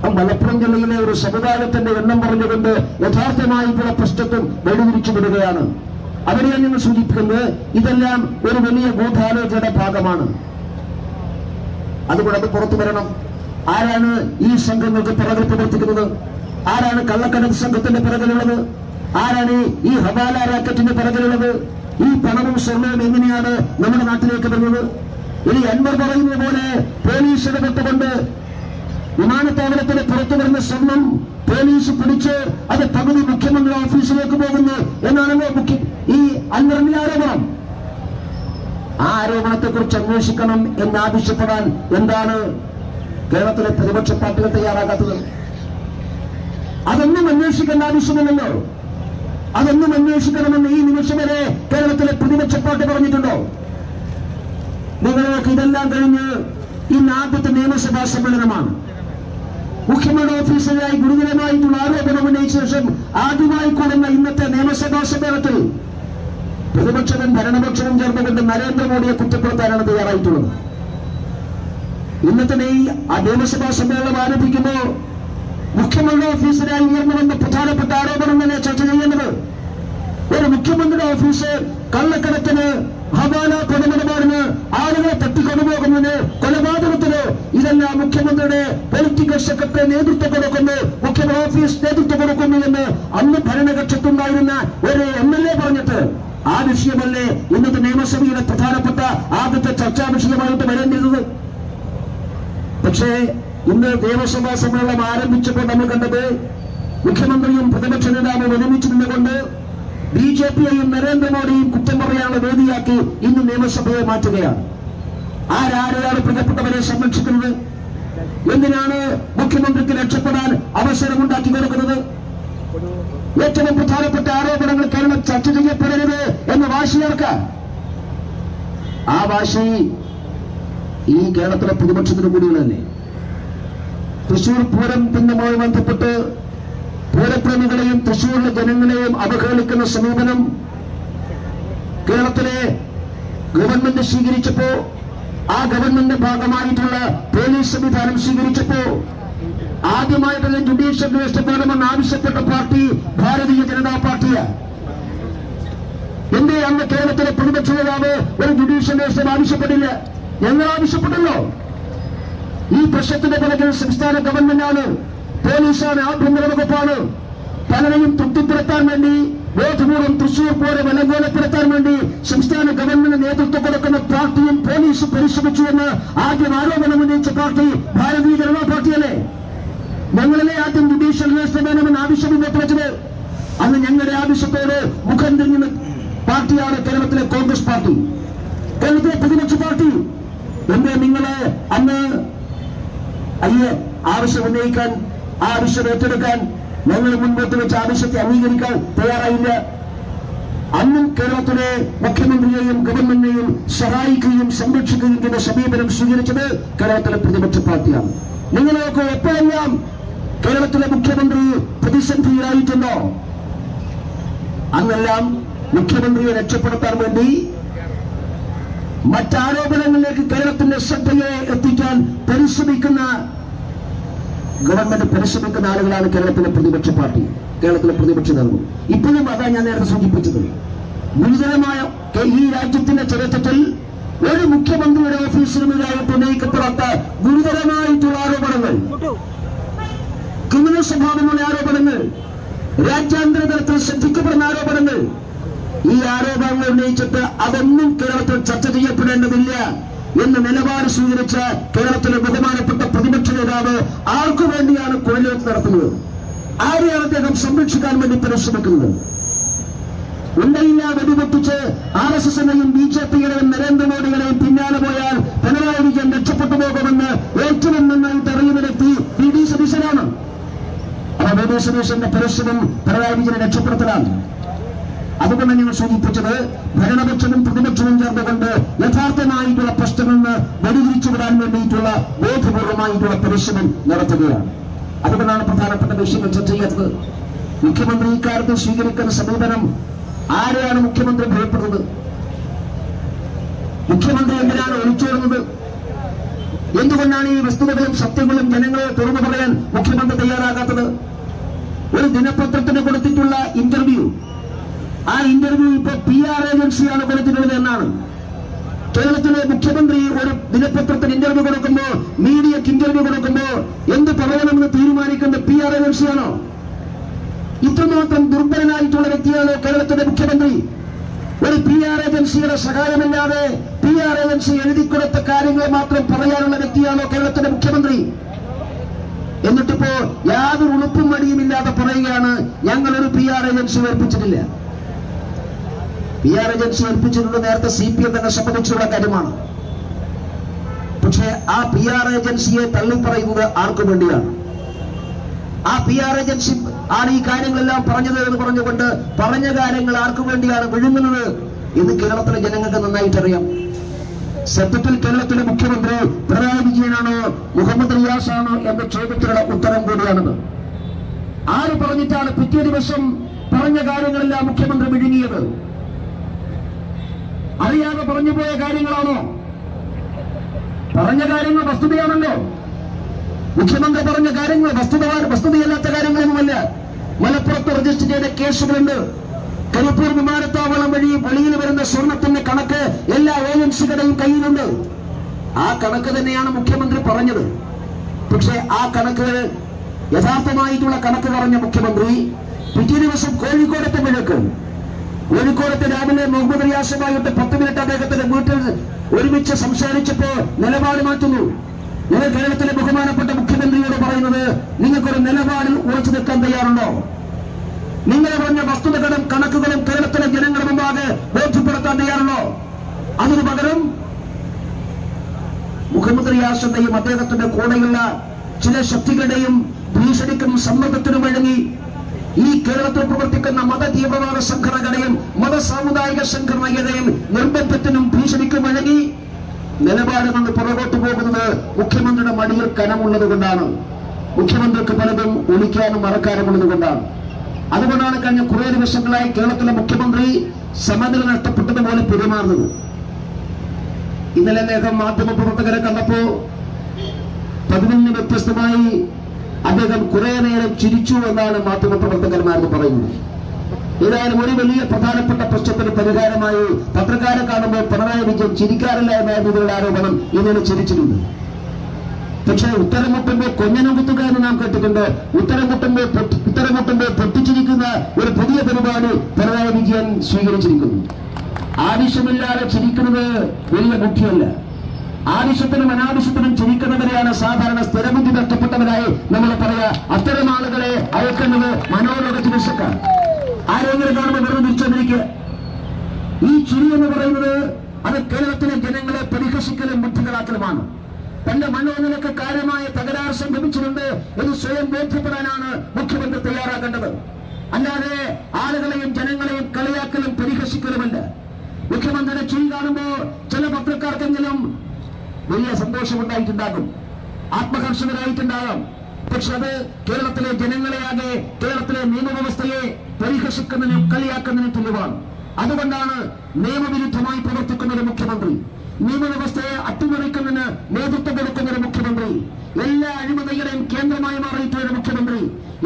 മലപ്പുറം ജില്ലയിലെ ഒരു സമുദായത്തിന്റെ എണ്ണം പറഞ്ഞുകൊണ്ട് യഥാർത്ഥമായിട്ടുള്ള പ്രശ്നത്വം വെടിതിരിച്ചു വിടുകയാണ്. അവരെയാണ് ഞങ്ങൾ സൂചിപ്പിക്കുന്നത്. ഇതെല്ലാം ഒരു വലിയ ഗൂഢാലോചനയുടെ ഭാഗമാണ്. അതുകൊണ്ട് അത് പുറത്തു വരണം. ആരാണ് ഈ സംഘങ്ങൾക്ക് പിറകിൽ പ്രവർത്തിക്കുന്നത്? ആരാണ് കള്ളക്കടത്ത് സംഘത്തിന്റെ പിറകിലുള്ളത്? ആരാണ് ഈ ഹവാല റാക്കറ്റിന്റെ പിറകിലുള്ളത്? ഈ പണവും സ്വർണവും എങ്ങനെയാണ് നമ്മുടെ നാട്ടിലേക്ക് വരുന്നത്? ഇനി അൻവർ പറയുന്നത് പോലെ പോലീസ് ഇടപെട്ടുകൊണ്ട് വിമാനത്താവളത്തിന് പുറത്തു വരുന്ന സ്വർണം പോലീസ് പിടിച്ച് അത് പകുതി മുഖ്യമന്ത്രി ഓഫീസിലേക്ക് പോകുന്നു എന്നാണല്ലോ ഈ അൻവറിന്റെ ആരോപണം. ആ ആരോപണത്തെ കുറിച്ച് അന്വേഷിക്കണം എന്നാവശ്യപ്പെടാൻ എന്താണ് കേരളത്തിലെ പ്രതിപക്ഷ പാർട്ടികൾ തയ്യാറാകാത്തത്? അതൊന്നും അന്വേഷിക്കേണ്ട ആവശ്യമില്ലല്ലോ. അതൊന്നും അന്വേഷിക്കണമെന്ന് ഈ നിമിഷം വരെ കേരളത്തിലെ പ്രതിപക്ഷ പാർട്ടി പറഞ്ഞിട്ടുണ്ടോ? നിങ്ങൾക്ക് ഇതെല്ലാം കഴിഞ്ഞ് ഇന്ന് ആദ്യത്തെ നിയമസഭാ സമ്മേളനമാണ്. മുഖ്യമന്ത്രി ഓഫീസിലായി ഗുരുതരമായിട്ടുള്ള ആരോപണം ഉന്നയിച്ച ശേഷം ആദ്യമായി കൂടുന്ന ഇന്നത്തെ നിയമസഭാ സമ്മേളനത്തിൽ പ്രതിപക്ഷവും ഭരണപക്ഷവും ചേർന്നുകൊണ്ട് നരേന്ദ്രമോദിയെ കുറ്റപ്പെടുത്താനാണ് തയ്യാറായിട്ടുള്ളത്. ഇന്നത്തെ ഈ നിയമസഭാ സമ്മേളനം ആരംഭിക്കുമ്പോൾ മുഖ്യമന്ത്രി ഓഫീസിനായി ഉയർന്നു വന്ന പ്രധാനപ്പെട്ട ആരോപണം തന്നെ ചർച്ച ചെയ്യേണ്ടത്. ഒരു മുഖ്യമന്ത്രിയുടെ ഓഫീസ് കള്ളക്കടത്തിന്, ഹവാല പണമിടപാടിന്, ആളുകളെ തട്ടിക്കൊണ്ടുപോകുന്നതിന്, കൊലപാതകത്തിന്, ഇതെല്ലാം മുഖ്യമന്ത്രിയുടെ പൊളിറ്റിക്കൽ സെക്രട്ടറി നേതൃത്വം കൊടുക്കുന്നു, മുഖ്യമന്ത്രി ഓഫീസ് നേതൃത്വം കൊടുക്കുന്നു എന്ന് അന്ന് ഭരണകക്ഷത്തുണ്ടായിരുന്ന ഒരു MLA പറഞ്ഞിട്ട് ആ വിഷയമല്ലേ ഇന്നത്തെ നിയമസഭയുടെ പ്രധാനപ്പെട്ട ആദ്യത്തെ ചർച്ചാ വിഷയമായിട്ട് വരേണ്ടിരുന്നത്? പക്ഷേ ഇന്ന് നിയമസഭാ സമ്മേളനം ആരംഭിച്ചപ്പോൾ നമ്മൾ കണ്ടത് മുഖ്യമന്ത്രിയും പ്രതിപക്ഷ നേതാവും ഒരുമിച്ച് നിന്നുകൊണ്ട് BJPയെയും നരേന്ദ്രമോദിയും കുറ്റം പറയാനുള്ള വേദിയാക്കി ഇന്ന് നിയമസഭയെ മാറ്റുകയാണ്. ആരാരെയാണ് പ്രിയപ്പെട്ടവരെ സംരക്ഷിക്കുന്നത്? എന്തിനാണ് മുഖ്യമന്ത്രിക്ക് രക്ഷപ്പെടാൻ അവസരമുണ്ടാക്കി കൊടുക്കുന്നത്? ഏറ്റവും പ്രധാനപ്പെട്ട ആരോപണങ്ങൾ കേരളം ചർച്ച ചെയ്യപ്പെടരുത് എന്ന വാശിയേർക്കാൻ ആ വാശി ഈ കേരളത്തിലെ പ്രതിപക്ഷത്തിന് കൂടിയുള്ളതല്ലേ? തൃശൂർ പൂരം പിന്നുമായി ബന്ധപ്പെട്ട് പൂരപ്രേമികളെയും തൃശൂരിലെ ജനങ്ങളെയും അവഹേളിക്കുന്ന സമീപനം കേരളത്തിലെ ഗവൺമെന്റ് സ്വീകരിച്ചപ്പോ, ആ ഗവൺമെന്റിന്റെ ഭാഗമായിട്ടുള്ള പോലീസ് സംവിധാനം സ്വീകരിച്ചപ്പോ ആദ്യമായിട്ടുള്ള ജുഡീഷ്യൽ അന്വേഷണം വേണമെന്ന് ആവശ്യപ്പെട്ട പാർട്ടി ഭാരതീയ ജനതാ പാർട്ടിയാണ്. എന്തേ അന്ന് കേരളത്തിലെ പ്രതിപക്ഷ നേതാവ് ഒരു ജുഡീഷ്യൽ അന്വേഷണം ആവശ്യപ്പെട്ടില്ല? ഞങ്ങൾ ആവശ്യപ്പെട്ടല്ലോ. ഈ പ്രശ്നത്തിന്റെ പിറകിൽ സംസ്ഥാന ഗവൺമെന്റാണ്, പോലീസാണ്, ആഭ്യന്തര വകുപ്പാണ്. പലരെയും തൃപ്തിപ്പെടുത്താൻ വേണ്ടി ബോധപൂർവ്വം തൃശൂർ പോലെ വിലങ്കോലപ്പെടുത്താൻ വേണ്ടി സംസ്ഥാന ഗവൺമെന്റ് നേതൃത്വം കൊടുക്കുന്ന പാർട്ടിയും പോലീസും പരിശ്രമിച്ചു എന്ന് ആദ്യം ആരോപണം ഉന്നയിച്ച പാർട്ടി ഭാരതീയ ജനതാ പാർട്ടിയല്ലേ? ഞങ്ങളിലെ ആദ്യം ജുഡീഷ്യൽ അന്വേഷണം വേണമെന്ന് ആവശ്യം മുന്നോട്ട് വെച്ചത്. അന്ന് ഞങ്ങളുടെ ആവശ്യത്തോട് മുഖം തിരിഞ്ഞ പാർട്ടിയാണ് കേരളത്തിലെ കോൺഗ്രസ് പാർട്ടി, കേരളത്തിലെ പ്രതിപക്ഷ പാർട്ടി. എന്തേ നിങ്ങള് അന്ന് ആവശ്യം ഉന്നയിക്കാൻ, ആവശ്യം ഏറ്റെടുക്കാൻ, ഞങ്ങൾ മുൻപോട്ട് വെച്ച ആവശ്യത്തെ അംഗീകരിക്കാൻ തയ്യാറായില്ല? അന്നും കേരളത്തിലെ മുഖ്യമന്ത്രിയെയും ഗവൺമെന്റിനെയും സഹായിക്കുകയും സംരക്ഷിക്കുകയും ചെയ്യുന്ന സമീപനം സ്വീകരിച്ചത് കേരളത്തിലെ പ്രതിപക്ഷ പാർട്ടിയാണ്. നിങ്ങളൊക്കെ എപ്പോഴെല്ലാം കേരളത്തിലെ മുഖ്യമന്ത്രി പ്രതിസന്ധിയിലായിട്ടുണ്ടോ അന്നെല്ലാം മുഖ്യമന്ത്രിയെ രക്ഷപ്പെടുത്താൻ വേണ്ടി മറ്റാരോപണങ്ങളിലേക്ക് കേരളത്തിന്റെ ശ്രദ്ധയെ എത്തിക്കാൻ പരിശ്രമിക്കുന്ന ഗവൺമെന്റ് പരിശ്രമിക്കുന്ന ആളുകളാണ് കേരളത്തിലെ പ്രതിപക്ഷ പാർട്ടി, കേരളത്തിലെ പ്രതിപക്ഷ നേതൃത്വം. ഇപ്പോഴും അതാ ഞാൻ നേരത്തെ സൂചിപ്പിച്ചത്. ഗുരുതരമായ ഈ രാജ്യത്തിന്റെ ചരിത്രത്തിൽ ഒരു മുഖ്യമന്ത്രിയുടെ ഓഫീസിനുമെതിരായിട്ട് ഉന്നയിക്കപ്പെടാത്ത ഗുരുതരമായിട്ടുള്ള ആരോപണങ്ങൾ, ക്രിമിനൽ സ്വഭാവമുള്ള ആരോപണങ്ങൾ, രാജ്യാന്തര തലത്തിൽ ശ്രദ്ധിക്കപ്പെടുന്ന ആരോപണങ്ങൾ, ഈ ആരോപണങ്ങൾ ഉന്നയിച്ചിട്ട് അതൊന്നും കേരളത്തിൽ ചർച്ച ചെയ്യപ്പെടേണ്ടതില്ല എന്ന നിലപാട് സ്വീകരിച്ച കേരളത്തിലെ ബഹുമാനപ്പെട്ട പ്രതിപക്ഷ നേതാവ് ആർക്കു വേണ്ടിയാണ് കൊലയൊത്ത് നടത്തുന്നത്? ആരെയാണ് അദ്ദേഹം സംരക്ഷിക്കാൻ വേണ്ടി പരിശ്രമിക്കുന്നത്? ഉണ്ടയില്ല വെടിപൊട്ടിച്ച് RSSനെയും BJPയുടെയും നരേന്ദ്രമോദിയുടെയും പിന്നാലെ പോയാൽ പിണറായി വിജയൻ രക്ഷപ്പെട്ടു പോകുമെന്ന് ഏറ്റവും നന്നായി തെളിവ് വ്യക്തി VD സതീശനാണ്. ആ VD സതീശന്റെ പരിശ്രമം പിണറായി വിജയനെ രക്ഷപ്പെടുത്തലാണ്. അതുകൊണ്ട് ഞങ്ങൾ സൂചിപ്പിച്ചത് ഭരണപക്ഷവും പ്രതിപക്ഷവും ചേർന്നുകൊണ്ട് യഥാർത്ഥമായിട്ടുള്ള പ്രശ്നങ്ങളിൽ നിന്ന് വെടിതിരിച്ചുവിടാൻ വേണ്ടിയിട്ടുള്ള ബോധപൂർവമായിട്ടുള്ള പരിശ്രമം നടത്തുകയാണ്. അതുകൊണ്ടാണ് പ്രധാനപ്പെട്ട വിഷയങ്ങൾ ചർച്ച ചെയ്യാത്തത്. മുഖ്യമന്ത്രി ഇക്കാര്യത്തിൽ സ്വീകരിക്കുന്ന സമീപനം ആരെയാണ് മുഖ്യമന്ത്രി ഭയപ്പെടുന്നത്? മുഖ്യമന്ത്രി എന്തിനാണ് ഒളിച്ചോടുന്നത്? എന്തുകൊണ്ടാണ് ഈ വസ്തുതകളും സത്യങ്ങളും ജനങ്ങളെ തുറന്നു പറയാൻ മുഖ്യമന്ത്രി തയ്യാറാകാത്തത്? ഒരു ദിനപത്രത്തിന് കൊടുത്തിട്ടുള്ള ഇന്റർവ്യൂ, ആ ഇന്റർവ്യൂ ഇപ്പൊ PR ഏജൻസിയാണ് കൊടുത്തിട്ടുള്ളത് എന്നാണ്. കേരളത്തിലെ മുഖ്യമന്ത്രി ഒരു ദിനപത്രത്തിന് ഇന്റർവ്യൂ കൊടുക്കുമ്പോ, മീഡിയക്ക് ഇന്റർവ്യൂ കൊടുക്കുമ്പോ എന്ത് പറയണമെന്ന് തീരുമാനിക്കുന്ന PR ഏജൻസിയാണോ? ഇത്രമാത്രം ദുർബലനായിട്ടുള്ള വ്യക്തിയാണോ കേരളത്തിലെ മുഖ്യമന്ത്രി? ഒരു PR ഏജൻസിയുടെ സഹായമില്ലാതെ PR ഏജൻസി എഴുതിക്കൊടുത്ത കാര്യങ്ങൾ മാത്രം പറയാനുള്ള വ്യക്തിയാണോ കേരളത്തിലെ മുഖ്യമന്ത്രി? എന്നിട്ടിപ്പോ യാതൊരു ഉളുപ്പും മടിയുമില്ലാതെ പറയുകയാണ്, ഞങ്ങളൊരു PR ഏജൻസി ഏൽപ്പിച്ചിട്ടില്ല. PR ഏജൻസി ഏൽപ്പിച്ചിട്ടുണ്ട് നേരത്തെ CPM തന്നെ സംബന്ധിച്ചുള്ള കാര്യമാണ്. പക്ഷേ ആ PR ഏജൻസിയെ തള്ളിപ്പറയുന്നത് ആർക്കു വേണ്ടിയാണ്? ആ PR ഏജൻസി ആണ് ഈ കാര്യങ്ങളെല്ലാം പറഞ്ഞത് എന്ന് പറഞ്ഞുകൊണ്ട് പറഞ്ഞ കാര്യങ്ങൾ ആർക്കു വേണ്ടിയാണ് വിഴുങ്ങുന്നത് എന്ന് കേരളത്തിലെ ജനങ്ങൾക്ക് നന്നായിട്ടറിയാം. സത്യത്തിൽ കേരളത്തിലെ മുഖ്യമന്ത്രി പിണറായി വിജയനാണോ മുഹമ്മദ് റിയാസാണോ എന്ന ചോദ്യത്തിനുള്ള ഉത്തരം കൂടിയാണത്. ആര് പറഞ്ഞിട്ടാണ് പിറ്റേ ദിവസം പറഞ്ഞ കാര്യങ്ങളെല്ലാം മുഖ്യമന്ത്രി വിഴുങ്ങിയത്? അറിയാതെ പറഞ്ഞുപോയ കാര്യങ്ങളാണോ? പറഞ്ഞ കാര്യങ്ങൾ വസ്തുതയാണല്ലോ. മുഖ്യമന്ത്രി പറഞ്ഞ കാര്യങ്ങൾ വസ്തുതയല്ലാത്ത കാര്യങ്ങളൊന്നുമല്ല. മലപ്പുറത്ത് രജിസ്റ്റർ ചെയ്ത കേസുകളുണ്ട്. കരിപ്പൂർ വിമാനത്താവളം വഴി വെളിയിൽ വരുന്ന സ്വർണത്തിന്റെ കണക്ക് എല്ലാ ഏജൻസികളുടെയും കയ്യിലുണ്ട്. ആ കണക്ക് തന്നെയാണ് മുഖ്യമന്ത്രി പറഞ്ഞത്. പക്ഷേ ആ കണക്ക് യഥാർത്ഥമായിട്ടുള്ള കണക്ക് പറഞ്ഞ മുഖ്യമന്ത്രി പിറ്റേ ദിവസം കോഴിക്കോടത്തെ വിളക്ക്, കോഴിക്കോടത്തെ രാവിലെ മുഹമ്മദ് റിയാസുമായിട്ട് 10 മിനിറ്റ് അദ്ദേഹത്തിന്റെ വീട്ടിൽ ഒരുമിച്ച് സംസാരിച്ചപ്പോ നിലപാട് മാറ്റുന്നു. നിങ്ങൾ കേരളത്തിലെ ബഹുമാനപ്പെട്ട മുഖ്യമന്ത്രിയോട് പറയുന്നത്, നിങ്ങൾക്കൊരു നിലപാടിൽ ഉറച്ചു നിൽക്കാൻ തയ്യാറുണ്ടോ? നിങ്ങൾ പറഞ്ഞ വസ്തുതകളും കണക്കുകളും കേരളത്തിലെ ജനങ്ങളുടെ മുമ്പാകെ ബോധ്യപ്പെടുത്താൻ തയ്യാറുണ്ടോ? അതിനു പകരം മുഹമ്മദ് റിയാസിന്റെയും അദ്ദേഹത്തിന്റെ കൂടെയുള്ള ചില ശക്തികളുടെയും ഭീഷണിക്കും സമ്മർദ്ദത്തിനും വഴങ്ങി ഈ കേരളത്തിൽ പ്രവർത്തിക്കുന്ന മത തീവ്രവാദ സംഘടനകളെയും മത സാമുദായിക സംഘടനകളെയും നിർബന്ധത്തിനും ഭീഷണിക്കും വഴങ്ങി നിലപാട് കൊണ്ട് പുറകോട്ട് പോകുന്നത് മുഖ്യമന്ത്രിയുടെ മടിയിൽ കനമുള്ളത് കൊണ്ടാണ്. മുഖ്യമന്ത്രിക്ക് പലതും ഒളിക്കാനും മറക്കാനുമുള്ളത് കൊണ്ടാണ്. അതുകൊണ്ടാണ് കഴിഞ്ഞ കുറെ ദിവസങ്ങളായി കേരളത്തിലെ മുഖ്യമന്ത്രി സമനില നഷ്ടപ്പെട്ടതുപോലെ പെരുമാറുന്നത്. ഇന്നലെ അദ്ദേഹം മാധ്യമപ്രവർത്തകരെ കണ്ടപ്പോ പതിവിന് വ്യത്യസ്തമായി അദ്ദേഹം കുറെ നേരം ചിരിച്ചു എന്നാണ് മാധ്യമപ്രവർത്തകന്മാരെന്ന് പറയുന്നത്. ഏതായാലും ഒരു വലിയ പ്രധാനപ്പെട്ട പ്രശ്നത്തിന് പരിഹാരമായി പത്രക്കാരെ കാണുമ്പോൾ പിണറായി വിജയൻ ചിരിക്കാറില്ല എന്നായിരുന്നു ഇതിലുള്ള ആരോപണം. ഇന്നലെ ചിരിച്ചിട്ടുണ്ട്. പക്ഷേ ഉത്തരം മുട്ടുമ്പോൾ കൊഞ്ഞനം കുത്തുക എന്ന് നാം കേട്ടിട്ടുണ്ട്. ഉത്തരം മുട്ടുമ്പോൾ പൊട്ടിച്ചിരിക്കുന്ന ഒരു പുതിയ പരിപാടി പിണറായി വിജയൻ സ്വീകരിച്ചിരിക്കുന്നു. ആവശ്യമില്ലാതെ ചിരിക്കുന്നത് വലിയ ബുദ്ധിയല്ല. ആവശ്യത്തിനും അനാവശ്യത്തിനും ചിരിക്കുന്നവരെയാണ് സാധാരണ സ്ഥിരബുദ്ധി നഷ്ടപ്പെട്ടവരായി നമ്മൾ പറയാ. അത്തരം ആളുകളെ അയക്കുന്നത് മനോരോഗ ചികിത്സക്കാർ. ആരെങ്കിലും കാണുമ്പോൾ വെറുതെ തിരിച്ചൊന്നിരിക്കുക. ഈ ചിരി എന്ന് പറയുന്നത് അത് കേരളത്തിലെ ജനങ്ങളെ പരിഹസിക്കലും ബുദ്ധികളാക്കലുമാണ്. തന്റെ മനോനിലക്ക് കാര്യമായ തകരാറ് സംഭവിച്ചിട്ടുണ്ട് എന്ന് സ്വയം ബോധ്യപ്പെടാനാണ് മുഖ്യമന്ത്രി തയ്യാറാകേണ്ടത്. അല്ലാതെ ആളുകളെയും ജനങ്ങളെയും കളിയാക്കലും പരിഹസിക്കലുമല്ല. മുഖ്യമന്ത്രിയുടെ ചിരി കാണുമ്പോൾ ചില പത്രക്കാർക്കെങ്കിലും വലിയ സന്തോഷമുണ്ടായിട്ടുണ്ടാകും, ആത്മഹർഷകരായിട്ടുണ്ടാകാം. പക്ഷെ അത് കേരളത്തിലെ ജനങ്ങളെയാകെ, കേരളത്തിലെ നിയമവ്യവസ്ഥയെ പരിഹസിക്കുന്നതിനും കളിയാക്കുന്നതിനും തുല്യമാണ്. അതുകൊണ്ടാണ് നിയമവിരുദ്ധമായി പ്രവർത്തിക്കുന്ന ഒരു മുഖ്യമന്ത്രി, നിയമവ്യവസ്ഥയെ അട്ടിമറിക്കുന്നതിന് നേതൃത്വം കൊടുക്കുന്ന ഒരു മുഖ്യമന്ത്രി, എല്ലാ അഴിമതികളുടെയും കേന്ദ്രമായി മാറിയിട്ടുള്ള ഒരു മുഖ്യമന്ത്രി,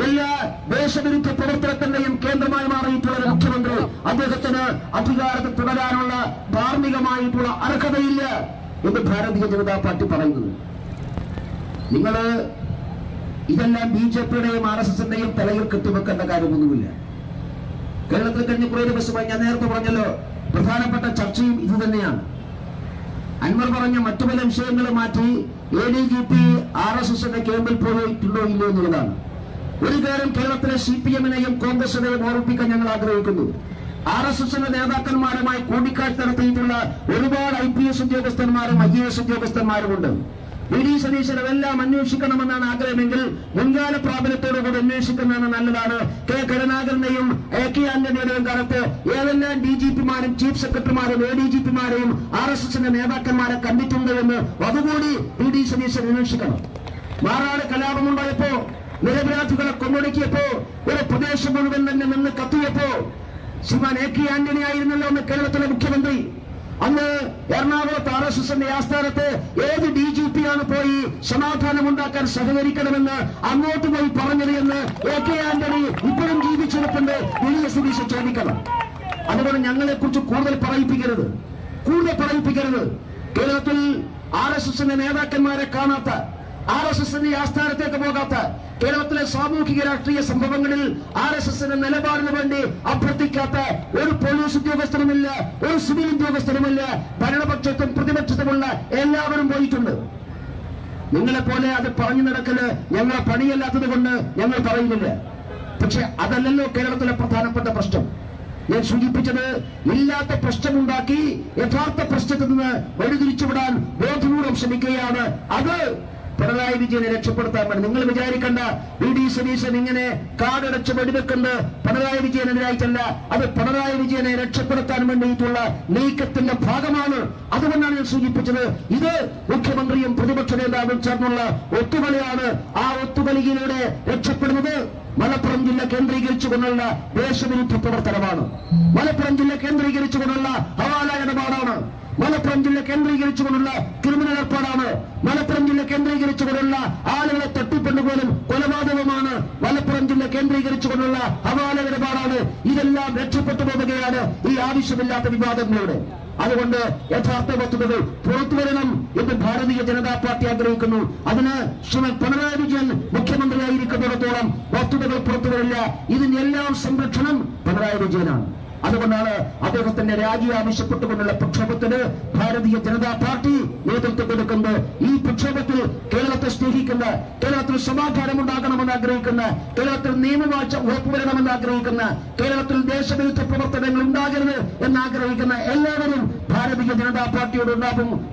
എല്ലാ ദേശവിരുദ്ധ പ്രവർത്തനത്തിന്റെയും കേന്ദ്രമായി മാറിയിട്ടുള്ള ഒരു മുഖ്യമന്ത്രി, അദ്ദേഹത്തിന് അധികാരത്തിൽ തുടരാനുള്ള ധാർമ്മികമായിട്ടുള്ള അർഹതയില്ല എന്ന് ഭാരതീയ ജനതാ പാർട്ടി പറയുന്നത്. നിങ്ങള് ഇതെല്ലാം BJPയുടെയും RSSന്റെയും തലയിൽ കെട്ടിവെക്കേണ്ട കാര്യമൊന്നുമില്ല. കേരളത്തിൽ കഴിഞ്ഞ കുറേ ദിവസമായി ഞാൻ നേരത്തെ പറഞ്ഞല്ലോ, പ്രധാനപ്പെട്ട ചർച്ചയും ഇത് തന്നെയാണ്. അൻവർ പറഞ്ഞ മറ്റു പല വിഷയങ്ങൾ മാറ്റി ADGP RSSന്റെ ക്യാമ്പിൽ പോയിട്ടുണ്ടോ ഇല്ലോ എന്നുള്ളതാണ്. ഒരു കാര്യം കേരളത്തിലെ CPMനെയും കോൺഗ്രസിനെയും ഓർമ്മിപ്പിക്കാൻ ഞങ്ങൾ ആഗ്രഹിക്കുന്നു. RSSന്റെ നേതാക്കന്മാരുമായി കൂടിക്കാഴ്ച നടത്തിയിട്ടുള്ള ഒരുപാട് IPS ഉദ്യോഗസ്ഥന്മാരും IAS ഉദ്യോഗസ്ഥന്മാരുമുണ്ട്. VD സതീശൻ അതെല്ലാം അന്വേഷിക്കണമെന്നാണ് ആഗ്രഹമെങ്കിൽ മുൻകാല പ്രാബല്യത്തോടുകൂടി അന്വേഷിക്കുന്നതാണ് നല്ലതാണ്. K കരുണാകരനെയും AK ആന്റണിയുടെയും കാലത്ത് ഏതെല്ലാം DGPമാരും ചീഫ് സെക്രട്ടറിമാരും ADGPമാരെയും RSSന്റെ നേതാക്കന്മാരെ കണ്ടിട്ടുണ്ട് എന്ന് അതുകൂടി VD സതീശൻ അന്വേഷിക്കണം. മാറാട് കലാപമുണ്ടായപ്പോ, നിരപരാധികളെ കൊന്നൊടുക്കിയപ്പോ, ഒരു പ്രദേശം മുഴുവൻ തന്നെ നിന്ന് കത്തിയപ്പോ ശ്രീമാൻ AK ആന്റണി ആയിരുന്നല്ലോ എന്ന് കേരളത്തിലെ മുഖ്യമന്ത്രി. അന്ന് എറണാകുളത്ത് RSSന്റെ ആസ്ഥാനത്ത് ഏത് DGP ആണ് പോയി സമാധാനമുണ്ടാക്കാൻ സഹകരിക്കണമെന്ന് അങ്ങോട്ട് പോയി പറഞ്ഞത് എന്ന് AK ആന്റണി ഇപ്പോഴും ജീവിച്ചിരിപ്പുണ്ട്. വലിയ സുരേഷ് ചോദിക്കണം. അതുകൊണ്ട് ഞങ്ങളെ കുറിച്ച് കൂടുതൽ പറയിപ്പിക്കരുത്. കേരളത്തിൽ RSSന്റെ നേതാക്കന്മാരെ കാണാത്ത, RSSന്റെ ആസ്ഥാനത്തേക്ക് പോകാത്ത, കേരളത്തിലെ സാമൂഹിക രാഷ്ട്രീയ സംഭവങ്ങളിൽ RSSന്റെ നിലപാടിന് വേണ്ടി അഭ്യർത്ഥിക്കാത്ത ഒരു പോലീസ് ഉദ്യോഗസ്ഥനുമില്ല, ഒരു സിവിൽ ഉദ്യോഗസ്ഥനുമില്ല. ഭരണപക്ഷത്തും പ്രതിപക്ഷത്തുമുള്ള എല്ലാവരും പോയിട്ടുണ്ട്. നിങ്ങളെ പോലെ അത് പറഞ്ഞു നടക്കല് ഞങ്ങളെ പണിയല്ലാത്തത് കൊണ്ട് ഞങ്ങൾ പറയുന്നില്ല. പക്ഷെ അതല്ലല്ലോ കേരളത്തിലെ പ്രധാനപ്പെട്ട പ്രശ്നം. ഞാൻ സൂചിപ്പിച്ചത്, ഇല്ലാത്ത പ്രശ്നമുണ്ടാക്കി യഥാർത്ഥ പ്രശ്നത്തിൽ നിന്ന് വഴിതിരിച്ചുവിടാൻ ബോധപൂർവം ശ്രമിക്കുകയാണ്. അത് പിണറായി വിജയനെ രക്ഷപ്പെടുത്താൻ വേണ്ടി. നിങ്ങൾ വിചാരിക്കണ്ട VD സതീശൻ ഇങ്ങനെ കാടടച്ച് വെടിവെക്കുന്നത് പിണറായി വിജയനെതിരായിട്ടല്ല. അത് പിണറായി വിജയനെ രക്ഷപ്പെടുത്താൻ വേണ്ടിയിട്ടുള്ള നീക്കത്തിന്റെ ഭാഗമാണ്. അതുകൊണ്ടാണ് ഞാൻ സൂചിപ്പിച്ചത്, ഇത് മുഖ്യമന്ത്രിയും പ്രതിപക്ഷ നേതാവും ചേർന്നുള്ള ഒത്തുകളിയാണ്. ആ ഒത്തുകളിയിലൂടെ രക്ഷപ്പെടുന്നത് മലപ്പുറം ജില്ല കേന്ദ്രീകരിച്ചുകൊണ്ടുള്ള ദേശവിരുദ്ധ പ്രവർത്തനമാണ്. മലപ്പുറം ജില്ല കേന്ദ്രീകരിച്ചുകൊണ്ടുള്ള ഹവാല ഇടപാടാണ്. മലപ്പുറം ജില്ല കേന്ദ്രീകരിച്ചുകൊണ്ടുള്ള ക്രിമിനൽ ഏർപ്പാടാണ്. മലപ്പുറം ജില്ല കേന്ദ്രീകരിച്ചുകൊണ്ടുള്ള ആളുകളെ തട്ടിക്കൊണ്ടുപോലും കൊലപാതകമാണ്. മലപ്പുറം ജില്ല കേന്ദ്രീകരിച്ചുകൊണ്ടുള്ള ഹവാല ഇടപാടാണ്. ഇതെല്ലാം രക്ഷപ്പെട്ടു പോവുകയാണ് ഈ ആവശ്യമില്ലാത്ത വിവാദങ്ങളിലൂടെ. അതുകൊണ്ട് യഥാർത്ഥ വസ്തുതകൾ പുറത്തു വരണം എന്ന് ഭാരതീയ ജനതാ പാർട്ടി ആഗ്രഹിക്കുന്നു. അതിന് ശ്രീ പിണറായി വിജയൻ മുഖ്യമന്ത്രിയായിരിക്കുന്നിടത്തോളം വസ്തുതകൾ പുറത്തു വരില്ല. ഇതിനെല്ലാം സംരക്ഷണം പിണറായി വിജയനാണ്. അതുകൊണ്ടാണ് അദ്ദേഹത്തിന്റെ രാജി ആവശ്യപ്പെട്ടുകൊണ്ടുള്ള പ്രക്ഷോഭത്തിന് ഭാരതീയ ജനതാ പാർട്ടി നേതൃത്വം കൊടുക്കുന്നത്. ഈ പ്രക്ഷോഭത്തിൽ കേരളത്തെ സ്നേഹിക്കുന്ന, കേരളത്തിൽ സമാധാനം ഉണ്ടാകണമെന്ന് ആഗ്രഹിക്കുന്ന, കേരളത്തിൽ നിയമവാഴ്ച ഉറപ്പുവരണമെന്ന് ആഗ്രഹിക്കുന്ന, കേരളത്തിൽ ദേശവിരുദ്ധ പ്രവർത്തനങ്ങൾ ഉണ്ടാകരുത് എന്നാഗ്രഹിക്കുന്ന എല്ലാവരും ഭാരതീയ ജനതാ പാർട്ടിയോട്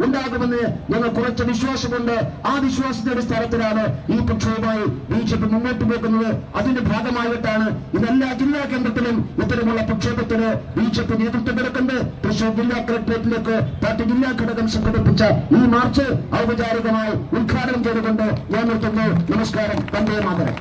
ഉണ്ടാകുമെന്ന് ഞങ്ങൾ കുറച്ച് വിശ്വാസമുണ്ട്. ആ വിശ്വാസത്തിന്റെ അടിസ്ഥാനത്തിലാണ് ഈ പ്രക്ഷോഭമായി BJP മുന്നോട്ട് പോകുന്നത്. അതിന്റെ ഭാഗമായിട്ടാണ് ഇതെല്ലാ ജില്ലാ കേന്ദ്രത്തിലും ഇത്തരമുള്ള പ്രക്ഷോഭത്തിന് BJP നേതൃത്വം കൊടുക്കുന്നത്. തൃശൂർ ജില്ലാ കളക്ടറേറ്റിലേക്ക് പാർട്ടി ജില്ലാ ഘടകം സംഘടിപ്പിച്ച ഈ മാർച്ച് ഔപചാരികമായി ഉദ്ഘാടനം ചെയ്തുകൊണ്ട് ഞാൻ നിർത്തുന്നു. നമസ്കാരം. വന്ദേ മാതരം.